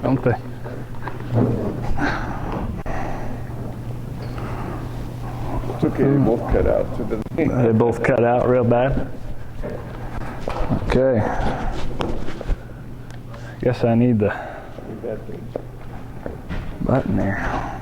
don't they? It's okay, they both cut out. So They both cut out real bad. Okay. Guess I need the button there.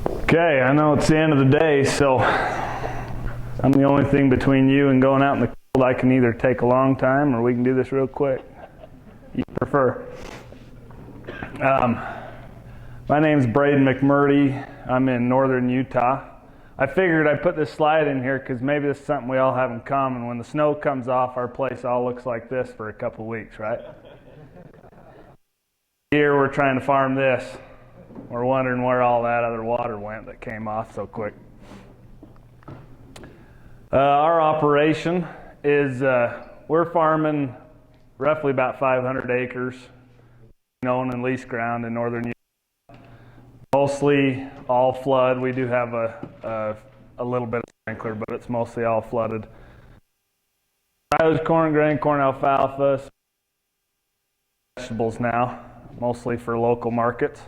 Okay, I know it's the end of the day, so I'm the only thing between you and going out in the cold. I can either take a long time or we can do this real quick. You prefer. My name's Brayden McMurdie. I'm in northern Utah. I figured I'd put this slide in here because maybe this is something we all have in common. When the snow comes off, our place all looks like this for a couple weeks, right? Here we're trying to farm this. We're wondering where all that other water went that came off so quick. Our operation is we're farming roughly about 500 acres, owned and leased ground in northern Utah. Mostly all flood. We do have a little bit of sprinkler, but it's mostly all flooded. Silage, corn grain, corn alfalfa, vegetables now, mostly for local markets.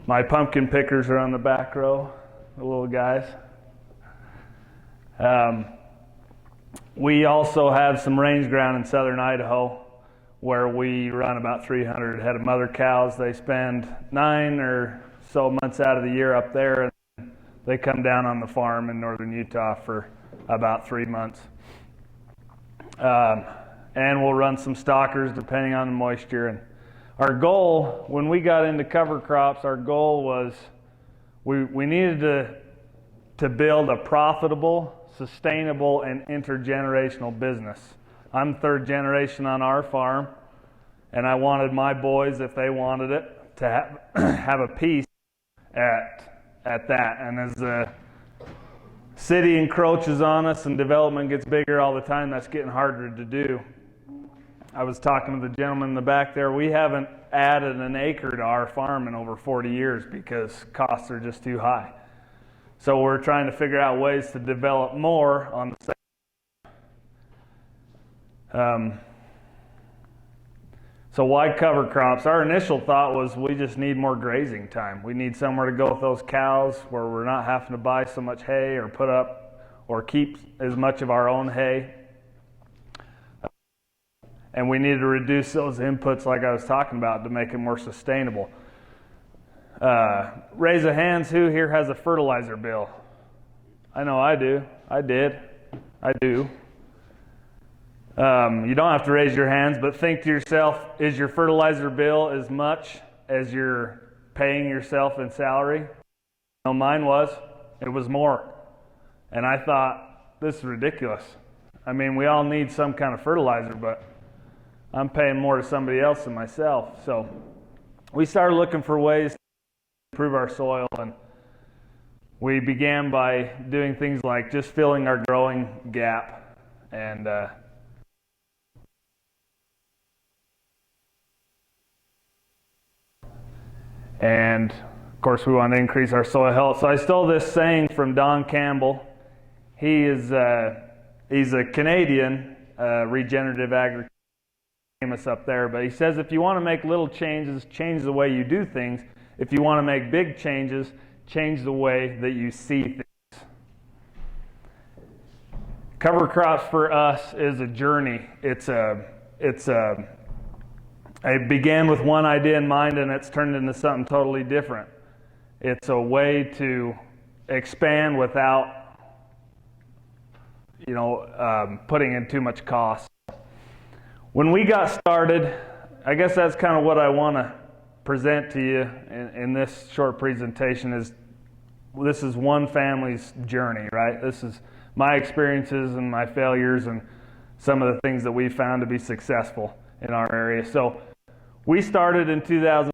My pumpkin pickers are on the back row, the little guys. We also have some range ground in southern Idaho where we run about 300 head of mother cows. They spend 9 or so months out of the year up there, and they come down on the farm in northern Utah for about 3 months. And we'll run some stockers depending on the moisture. And our goal, when we got into cover crops, our goal was we needed to build a profitable, sustainable, and intergenerational business. I'm third generation on our farm, and I wanted my boys, if they wanted it, to have a piece at that. And as the city encroaches on us and development gets bigger all the time, that's getting harder to do. I was talking to the gentleman in the back there. We haven't added an acre to our farm in over 40 years because costs are just too high. So we're trying to figure out ways to develop more on the same. So why cover crops? Our initial thought was we just need more grazing time. We need somewhere to go with those cows where we're not having to buy so much hay or put up or keep as much of our own hay. And we needed to reduce those inputs like I was talking about to make it more sustainable. Raise of hands, who here has a fertilizer bill? I know I do. I did. I do. You don't have to raise your hands, but think to yourself, is your fertilizer bill as much as you're paying yourself in salary? No, mine was. It was more. And I thought, this is ridiculous. I mean, we all need some kind of fertilizer, but I'm paying more to somebody else than myself. So we started looking for ways to improve our soil, and we began by doing things like just filling our growing gap. And of course we want to increase our soil health. So I stole this saying from Don Campbell. He's a Canadian regenerative agriculture, famous up there, but he says if you want to make little changes, change the way you do things. If you want to make big changes, change the way that you see things. Cover crops for us is a journey. I began with one idea in mind, and it's turned into something totally different. It's a way to expand without, putting in too much cost. When we got started, I guess that's kind of what I want to present to you in this short presentation. This is one family's journey, right? This is my experiences and my failures and some of the things that we found to be successful in our area. So we started in 2000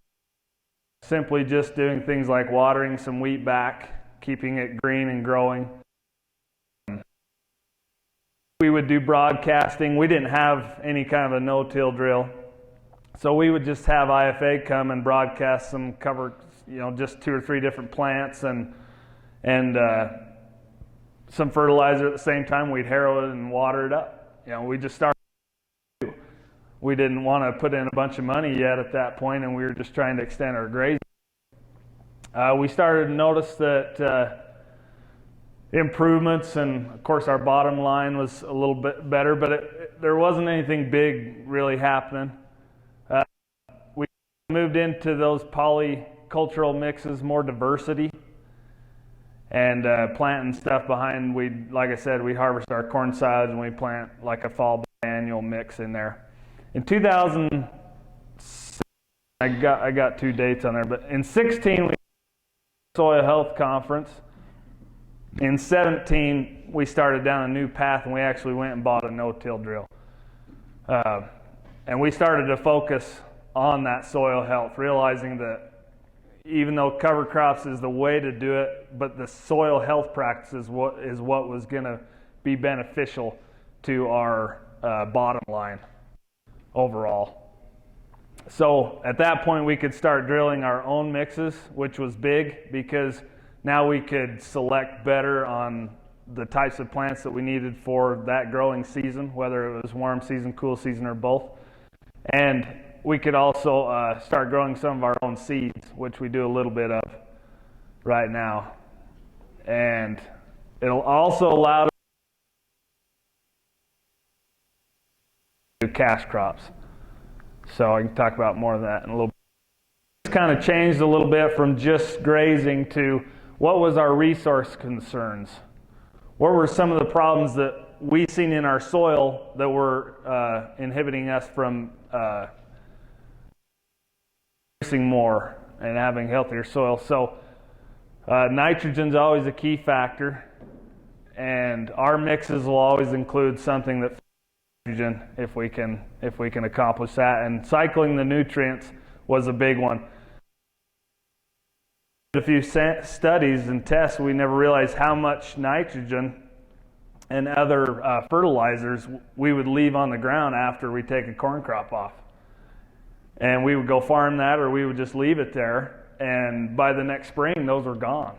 simply just doing things like watering some wheat back, keeping it green and growing. We would do broadcasting. We didn't have any kind of a no-till drill. So we would just have IFA come and broadcast some cover, just 2 or 3 different plants and some fertilizer at the same time. We'd harrow it and water it up. We just started we didn't want to put in a bunch of money yet at that point, and we were just trying to extend our grazing. We started to notice that improvements, and of course our bottom line was a little bit better, but there wasn't anything big really happening. We moved into those polycultural mixes, more diversity, and planting stuff behind. Like I said, we harvest our corn sides and we plant like a fall annual mix in there. In 2006, I got 2 dates on there, but in 16 we soil health conference. In 17 we started down a new path, and we actually went and bought a no-till drill, and we started to focus on that soil health, realizing that even though cover crops is the way to do it, but the soil health practice is what was going to be beneficial to our bottom line overall. So at that point we could start drilling our own mixes, which was big because now we could select better on the types of plants that we needed for that growing season, whether it was warm season, cool season, or both. And we could also start growing some of our own seeds, which we do a little bit of right now. And it'll also allow us to do cash crops. So I can talk about more of that in a little bit. It's kind of changed a little bit from just grazing to what was our resource concerns? What were some of the problems that we seen in our soil that were inhibiting us from producing more and having healthier soil? So nitrogen's always a key factor, and our mixes will always include something that nitrogen if we can accomplish that. And cycling the nutrients was a big one. A few studies and tests, we never realized how much nitrogen and other fertilizers we would leave on the ground after we take a corn crop off. And we would go farm that, or we would just leave it there, and by the next spring those were gone.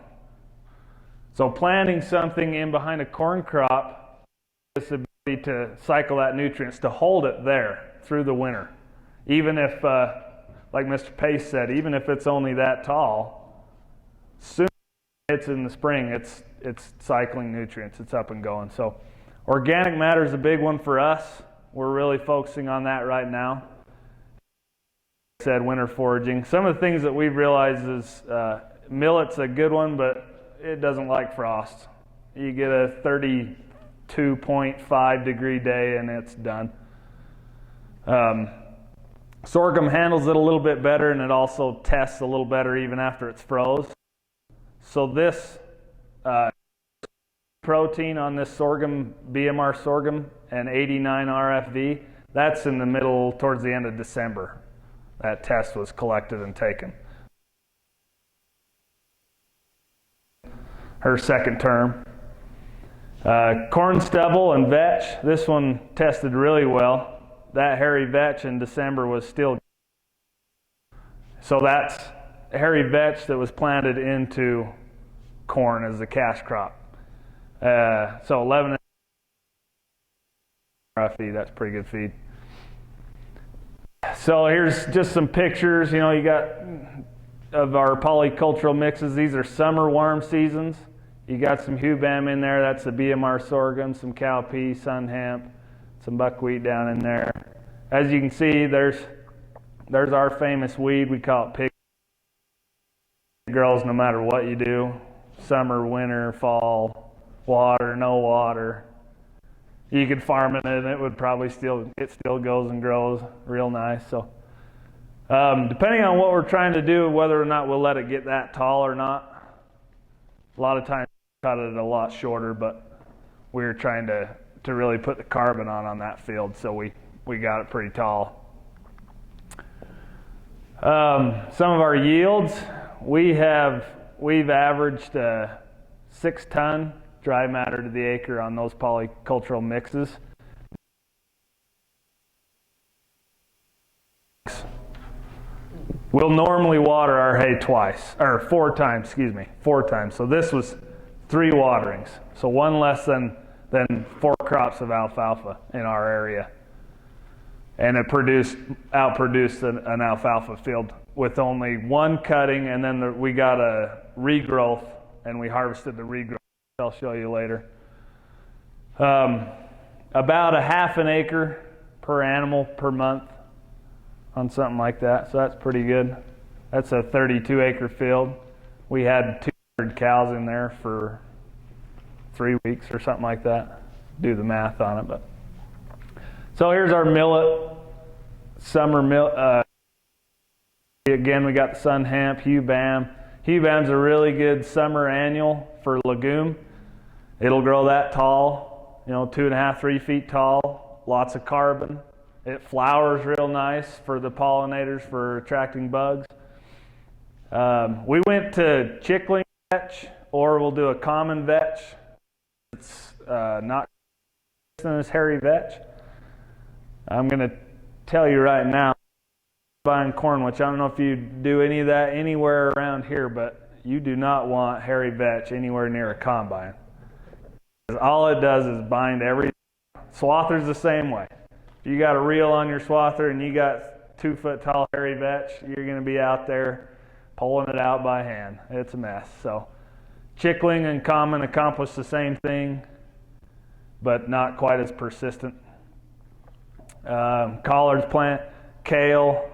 So planting something in behind a corn crop, this ability to cycle that nutrients, to hold it there through the winter. Even if, like Mr. Pace said, even if it's only that tall, soon it's in the spring, it's cycling nutrients, it's up and going. So organic matter is a big one for us. We're really focusing on that right now. Like I said, winter foraging. Some of the things that we've realized is millet's a good one, but it doesn't like frost. You get a 32.5 degree day and it's done. Sorghum handles it a little bit better, and it also tests a little better even after it's froze. So this protein on this sorghum, BMR sorghum, and 89 RFV, that's in the middle, towards the end of December. That test was collected and taken. Her second term. Corn stubble and vetch, this one tested really well. That hairy vetch in December was still. So that's hairy vetch that was planted into corn as a cash crop. So 11 feed, that's pretty good feed. So here's just some pictures, you got of our polycultural mixes. These are summer warm seasons. You got some hubam in there, that's the BMR sorghum, some cowpea, sun hemp, some buckwheat down in there. As you can see, there's our famous weed. We call it pig. It grows no matter what you do. Summer, winter, fall, water, no water. You could farm it and it would probably still goes and grows real nice. So depending on what we're trying to do, whether or not we'll let it get that tall or not. A lot of times we cut it a lot shorter, but we were trying to really put the carbon on that field, so we got it pretty tall. Some of our yields, we've averaged 6 ton dry matter to the acre on those polycultural mixes. We'll normally water our hay 4 times. So this was 3 waterings. So 1 less than 4 crops of alfalfa in our area. and it outproduced an alfalfa field with only one cutting, and then we got a regrowth, and we harvested the regrowth. I'll show you later. About a half an acre per animal per month on something like that, so that's pretty good. That's a 32-acre field. We had 200 cows in there for 3 weeks or something like that. Do the math on it, but. So here's our millet, summer millet. Again, we got the sun hemp, Hubam. Hubam's a really good summer annual for legume. It'll grow that tall, 2.5, 3 feet tall, lots of carbon. It flowers real nice for the pollinators for attracting bugs. We went to chickling vetch, or we'll do a common vetch. It's not as hairy vetch. I'm going to tell you right now, buying corn, which I don't know if you do any of that anywhere around here, but you do not want hairy vetch anywhere near a combine. All it does is bind everything. Swather's the same way. If you got a reel on your swather and you got 2 foot tall hairy vetch, you're going to be out there pulling it out by hand. It's a mess. So chickling and common accomplish the same thing, but not quite as persistent. Collards plant, kale.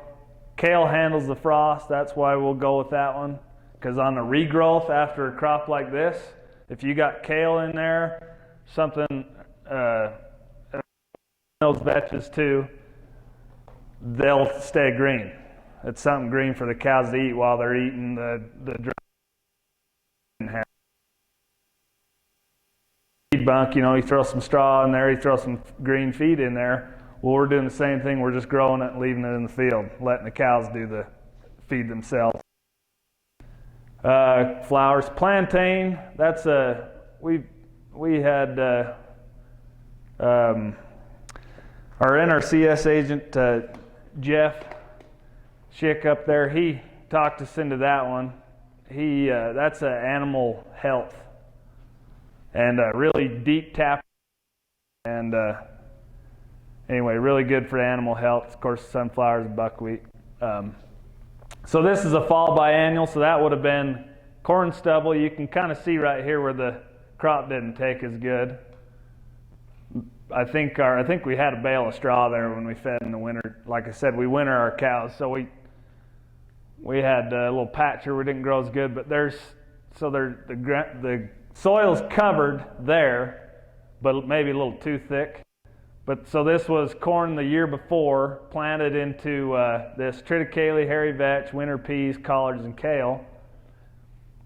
Kale handles the frost. That's why we'll go with that one. Because on the regrowth after a crop like this, if you got kale in there, something, those vetches too, they'll stay green. It's something green for the cows to eat while they're eating the dry feed bunk. You throw some straw in there, you throw some green feed in there. Well, we're doing the same thing. We're just growing it and leaving it in the field, letting the cows do the feed themselves. Flowers, plantain. That's we had our NRCS agent Jeff Schick up there. He talked us into that one. That's animal health and really deep tap and. Anyway, really good for animal health. Of course, sunflowers and buckwheat. So this is a fall biennial, so that would have been corn stubble. You can kind of see right here where the crop didn't take as good. I think we had a bale of straw there when we fed in the winter. Like I said, we winter our cows, so we had a little patch here where it didn't grow as good. But the soil's covered there, but maybe a little too thick. But so this was corn the year before, planted into this triticale, hairy vetch, winter peas, collards, and kale.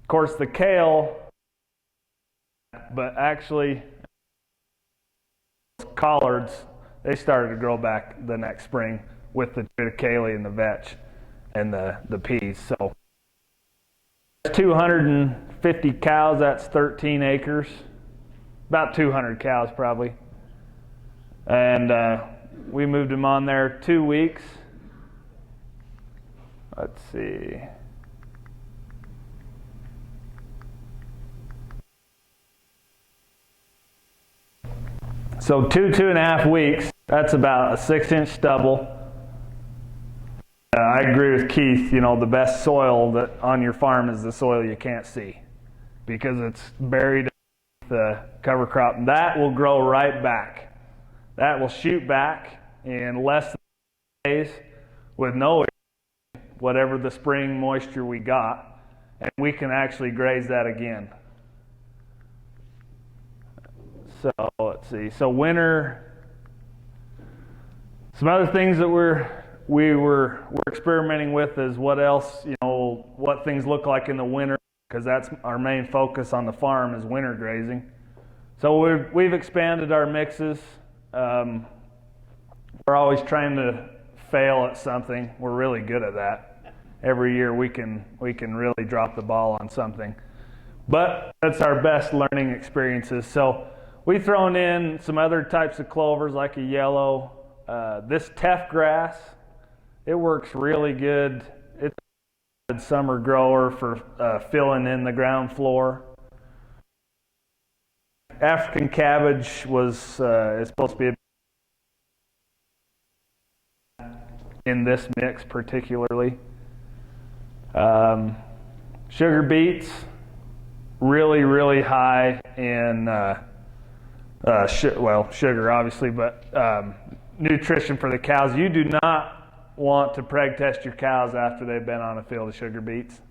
Of course, the kale, but actually collards, they started to grow back the next spring with the triticale and the vetch and the peas. So 250 cows, that's 13 acres, about 200 cows probably. And we moved them on there 2 weeks. Let's see. So 2.5 weeks, that's about a 6-inch stubble. I agree with Keith, the best soil that on your farm is the soil you can't see because it's buried in the cover crop. And that will grow right back. That will shoot back in less than days with no whatever the spring moisture we got, and we can actually graze that again. So let's see. So winter, some other things that we're experimenting with is what else, what things look like in the winter, because that's our main focus on the farm is winter grazing. So we've expanded our mixes. We're always trying to fail at something. We're really good at that. Every year we can really drop the ball on something. But that's our best learning experiences. So we've thrown in some other types of clovers like a yellow. This teff grass, it works really good. It's a good summer grower for filling in the ground floor. African cabbage is supposed to be in this mix particularly. Sugar beets, really, really high in sugar obviously, but nutrition for the cows. You do not want to preg test your cows after they've been on a field of sugar beets.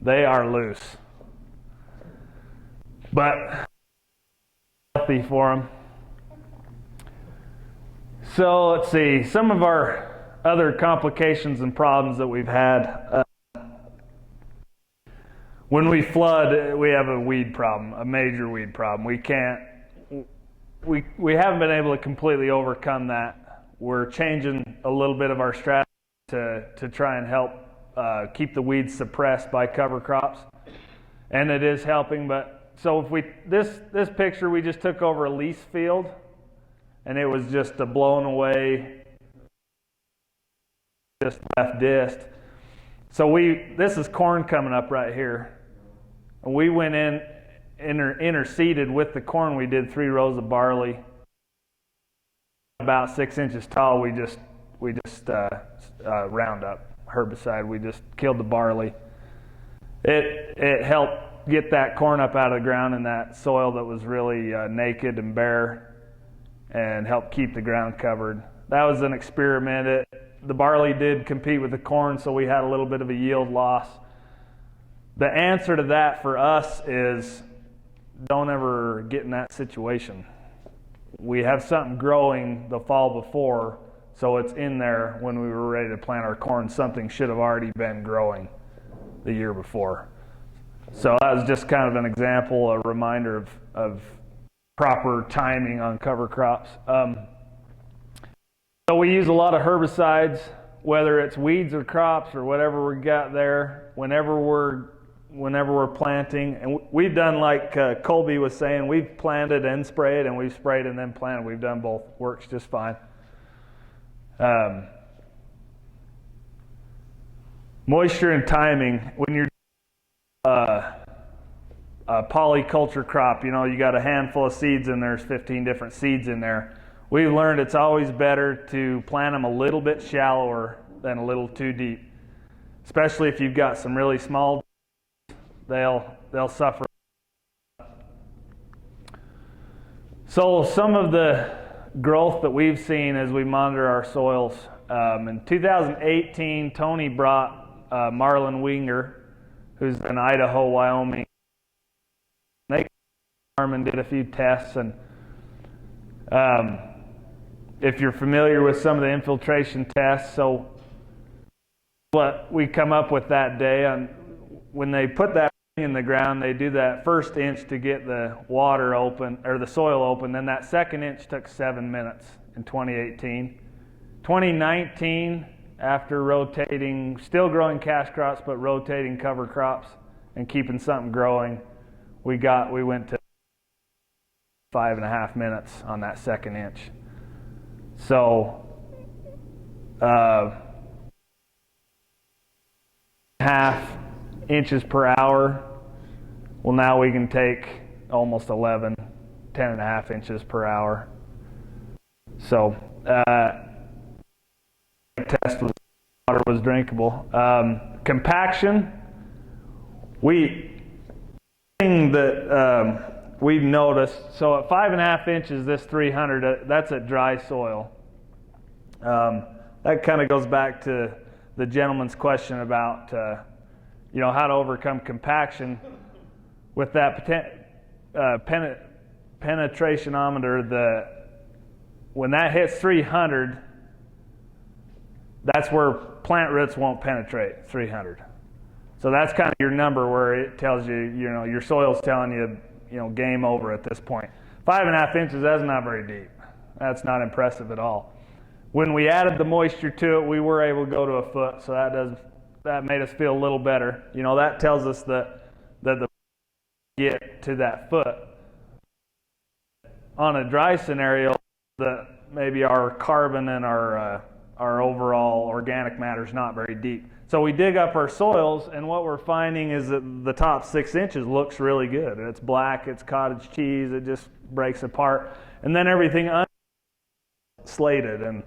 They are loose, but healthy for them. So let's see, some of our other complications and problems that we've had. When we flood, we have a weed problem, a major weed problem. We haven't been able to completely overcome that. We're changing a little bit of our strategy to try and help keep the weeds suppressed by cover crops, and it is helping. But so if this picture, we just took over a lease field, and it was just a blown away, just left disc. So this is corn coming up right here. And we went in, interseeded with the corn. We did 3 rows of barley, about 6 inches tall. We just Roundup herbicide. We just killed the barley. It helped get that corn up out of the ground in that soil that was really naked and bare, and helped keep the ground covered. That was an experiment. The barley did compete with the corn, so we had a little bit of a yield loss. The answer to that for us is don't ever get in that situation. We have something growing the fall before, so it's in there when we were ready to plant our corn. Something should have already been growing the year before. So that was just kind of an example, a reminder of proper timing on cover crops. So we use a lot of herbicides, whether it's weeds or crops or whatever we got there, whenever we're planting. And we've done like Colby was saying, we've planted and sprayed, and we've sprayed and then planted. We've done both. Works just fine. Moisture and timing. When you're a polyculture crop, you got a handful of seeds and there's 15 different seeds in there. We've learned it's always better to plant them a little bit shallower than a little too deep, especially if you've got some really small. They'll suffer. So some of the growth that we've seen as we monitor our soils. In 2018, Tony brought Marlon Winger, who's in Idaho, Wyoming. They and did a few tests, and if you're familiar with some of the infiltration tests, so what we come up with that day, on when they put that in the ground, they do that first inch to get the water open, or the soil open, then that second inch took 7 minutes in 2018. 2019, after rotating, still growing cash crops, but rotating cover crops and keeping something growing, we went to 5.5 minutes on that second inch. So, half inches per hour. Well, now we can take almost 10.5 inches per hour. So, test was water was drinkable. Compaction. Thing that we've noticed. So at 5.5 inches, this 300, that's at dry soil. That kind of goes back to the gentleman's question about how to overcome compaction. With that penetrationometer, when that hits 300, that's where plant roots won't penetrate, 300. So that's kind of your number where it tells you, your soil's telling you, game over at this point. 5.5 inches, that's not very deep. That's not impressive at all. When we added the moisture to it, we were able to go to a foot, so that made us feel a little better. That tells us that the get to that foot. On a dry scenario, that maybe our carbon and our overall organic matter is not very deep. So we dig up our soils, and what we're finding is that the top 6 inches looks really good. It's black, it's cottage cheese, it just breaks apart. And then everything slated, and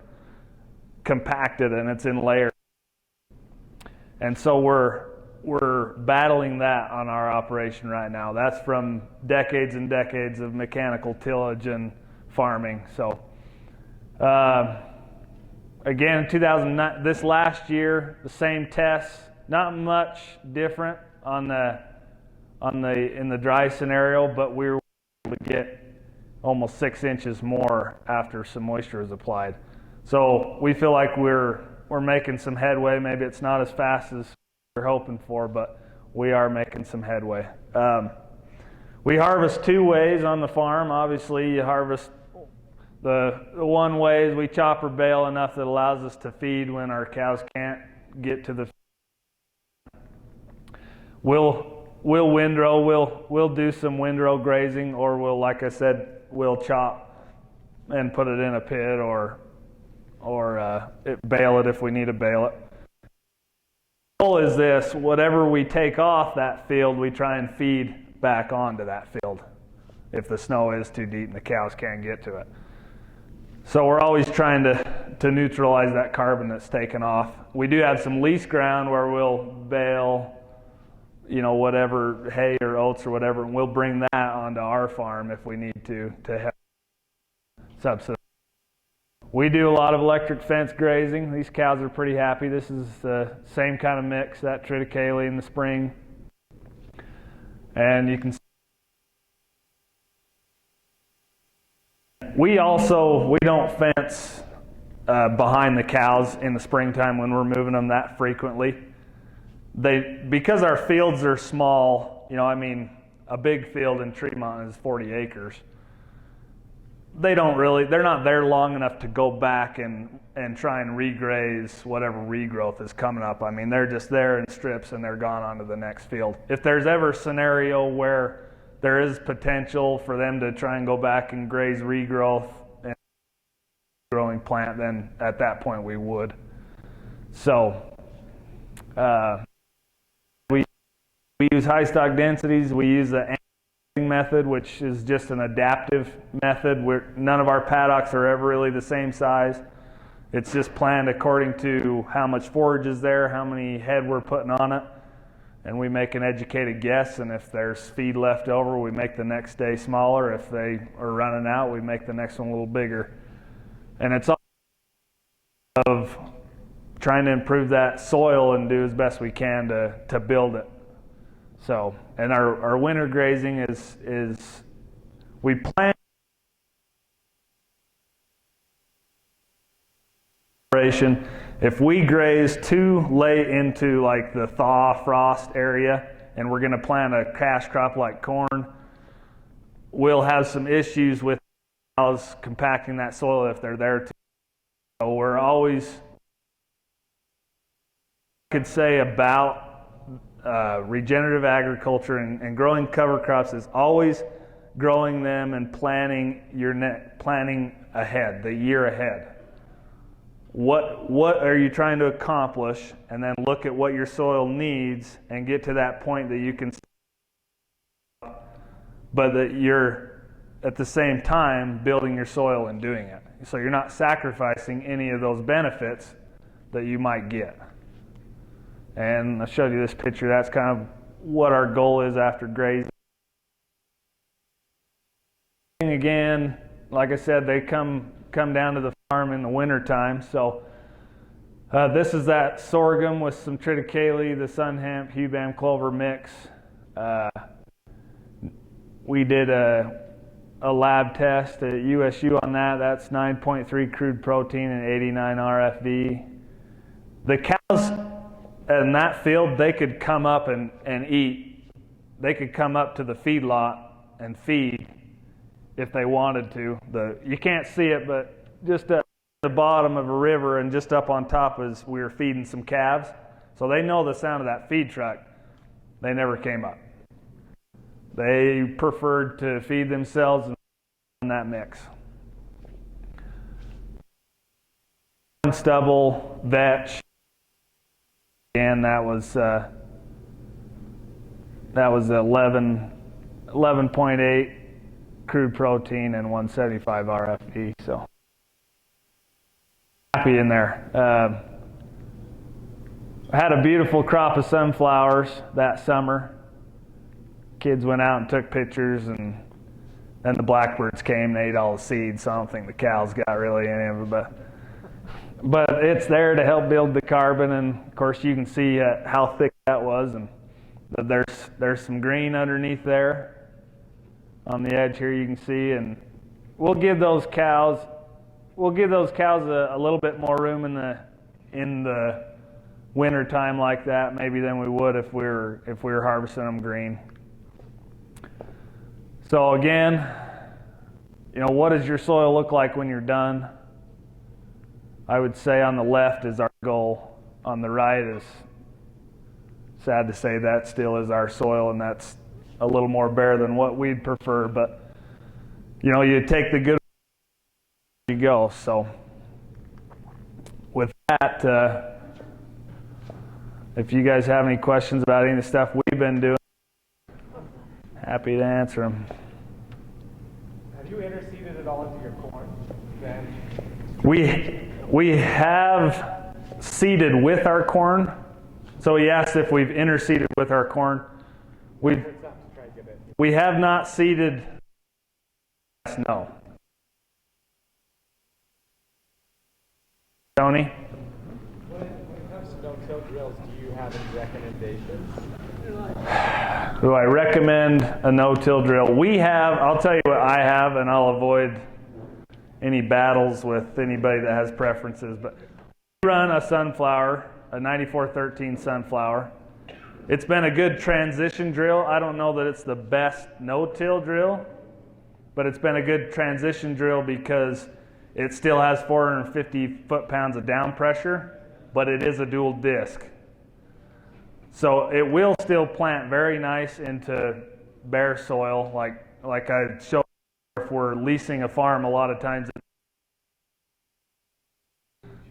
compacted and it's in layers. And so we're battling that on our operation right now. That's from decades and decades of mechanical tillage and farming. So again, 2009, this last year, the same tests, not much different in the dry scenario, but we were able to get almost 6 inches more after some moisture is applied. So we feel like we're making some headway. Maybe it's not as fast as we're hoping for, but we are making some headway. We harvest 2 ways on the farm. Obviously, you harvest the one way is we chop or bale enough that allows us to feed when our cows can't get to the feed. We'll windrow, we'll do some windrow grazing, or we'll, like I said, we'll chop and put it in a pit or bale it if we need to bale it. The goal is this: whatever we take off that field, we try and feed back onto that field if the snow is too deep and the cows can't get to it. So we're always trying to neutralize that carbon that's taken off. We do have some lease ground where we'll bale, whatever hay or oats or whatever, and we'll bring that onto our farm if we need to help subsidize. We do a lot of electric fence grazing. These cows are pretty happy. This is the same kind of mix, that triticale in the spring. And you can see we don't fence behind the cows in the springtime when we're moving them that frequently. Because our fields are small, a big field in Tremonton is 40 acres. They're not there long enough to go back and try and regraze whatever regrowth is coming up. They're just there in strips and they're gone onto the next field. If there's ever a scenario where there is potential for them to try and go back and graze regrowth and growing plant, then at that point we would. So we use high stock densities. We use the method, which is just an adaptive method where none of our paddocks are ever really the same size. It's just planned according to how much forage is there, how many head we're putting on it, and we make an educated guess. And if there's feed left over, we make the next day smaller. If they are running out, we make the next one a little bigger. And it's all of trying to improve that soil and do as best we can to build it. So, and our winter grazing is we plan if we graze too late into like the thaw frost area and we're going to plant a cash crop like corn, we'll have some issues with cows compacting that soil if they're there too. So we're always, I could say about regenerative agriculture and growing cover crops is always growing them and planning ahead, the year ahead. What are you trying to accomplish, and then look at what your soil needs and get to that point that you can, but that you're at the same time building your soil and doing it. So you're not sacrificing any of those benefits that you might get. And I showed you this picture. That's kind of what our goal is after grazing. Again, like I said, they come down to the farm in the winter time. So this is that sorghum with some triticale, the sun hemp, hubam clover mix. We did a lab test at USU on that. That's 9.3 crude protein and 89 RFV. The cows in that field, they could come up and eat. They could come up to the feedlot and feed if they wanted to. You can't see it, but just at the bottom of a river and just up on top is we were feeding some calves. So they know the sound of that feed truck. They never came up. They preferred to feed themselves in that mix. Stubble, vetch. And that was 11.8 crude protein and 175 RFE. So happy in there. I had a beautiful crop of sunflowers that summer. Kids went out and took pictures, and then the blackbirds came and ate all the seeds, so I don't think the cows got really any of it. But it's there to help build the carbon, and of course you can see how thick that was, and there's some green underneath there on the edge here you can see, and we'll give those cows a little bit more room in the winter time like that maybe than we would if we were harvesting them green. So again, what does your soil look like when you're done? I would say on the left is our goal. On the right is, sad to say, that still is our soil, and that's a little more bare than what we'd prefer, but you take the good, you go. So with that, if you guys have any questions about any of the stuff we've been doing, happy to answer them. Have you interseeded it all into your corn then? We have seeded with our corn. So he asked if we've interseeded with our corn. We have not seeded. No. Tony? When it comes to no-till drills, do you have any recommendations? Do I recommend a no-till drill? I'll tell you what I have, and I'll avoid any battles with anybody that has preferences. But we run a sunflower, a 9413 sunflower. It's been a good transition drill. I don't know that it's the best no-till drill, but it's been a good transition drill because it still has 450 foot-pounds of down pressure, but it is a dual disc. So it will still plant very nice into bare soil, like I showed. If we're leasing a farm, a lot of times.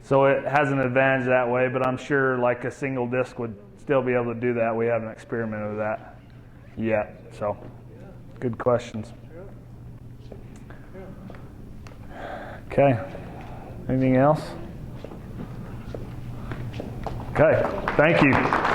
So it has an advantage that way, but I'm sure like a single disc would still be able to do that. We haven't experimented with that yet. So good questions. Okay. Anything else? Okay. Thank you.